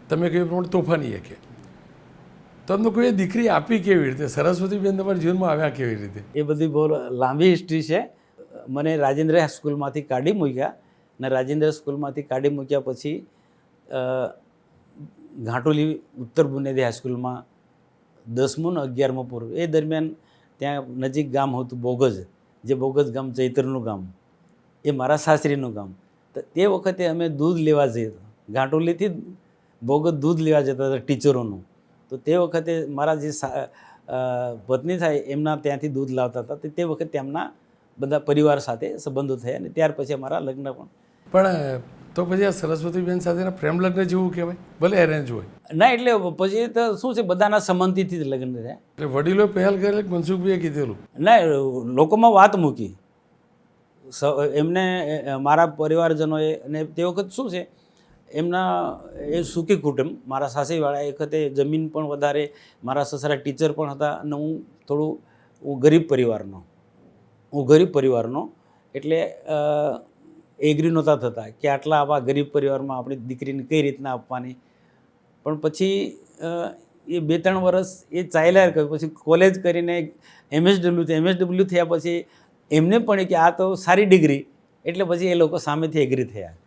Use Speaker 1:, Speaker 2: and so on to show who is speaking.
Speaker 1: તમે કહ્યું પ્રમાણે તોફાની કે તમને કોઈ દીકરી આપી કેવી રીતે? સરસ્વતીબેન તમારા જીવનમાં આવ્યા કેવી રીતે?
Speaker 2: એ બધી બહુ લાંબી હિસ્ટ્રી છે. મને રાજેન્દ્ર સ્કૂલમાંથી કાઢી મૂક્યા અને રાજેન્દ્ર સ્કૂલમાંથી કાઢી મૂક્યા પછી ઘાટોલી ઉત્તર બુનિયાદી હાઈસ્કૂલમાં 10મું ને 11મું પૂરું. એ દરમિયાન ત્યાં નજીક ગામ હતું બોગજ, જે બોગજ ગામ ચૈતરનું ગામ, એ મારા સાસરીનું ગામ. તો તે વખતે અમે દૂધ લેવા જઈએ હતા. ઘાટોલીથી બોગજ દૂધ લેવા જતા હતા ટીચરોનું. તો તે વખતે મારા જે પત્ની થાય એમના ત્યાંથી દૂધ લાવતા હતા. તે વખતે તેમના બધા પરિવાર સાથે સંબંધો થયા અને ત્યાર પછી અમારા લગ્ન
Speaker 1: પણ તો પછી આ સરસ્વતીબેન સાથેના પ્રેમ લગ્ન જેવું કહેવાય, ભલે એરેન્જ હોય.
Speaker 2: ના, એટલે પછી તો શું છે, બધાના સંમતિથી જ લગ્ન થયા.
Speaker 1: એટલે વડીલો પહેલ કરેલ કે મનસુખભાઈએ કીધેલું?
Speaker 2: ના, લોકોમાં વાત મૂકી એમને, મારા પરિવારજનોએ. અને તે વખત શું છે, એમના એ સુખી કુટુંબ, મારા સાસરીવાળા એ વખતે જમીન પણ વધારે, મારા સસરા ટીચર પણ હતા અને હું ગરીબ પરિવારનો એટલે એગ્રી નહોતા થતા કે આવા ગરીબ પરિવારમાં આપણી દીકરીને કઈ રીતના આપવાની. પણ પછી એ 2-3 વર્ષ એ ચાલ્યા કર્યું. પછી કોલેજ કરીને MSW થયા પછી એમને પણ કે આ તો સારી ડિગ્રી, એટલે પછી એ લોકો સામેથી એગ્રી થયા.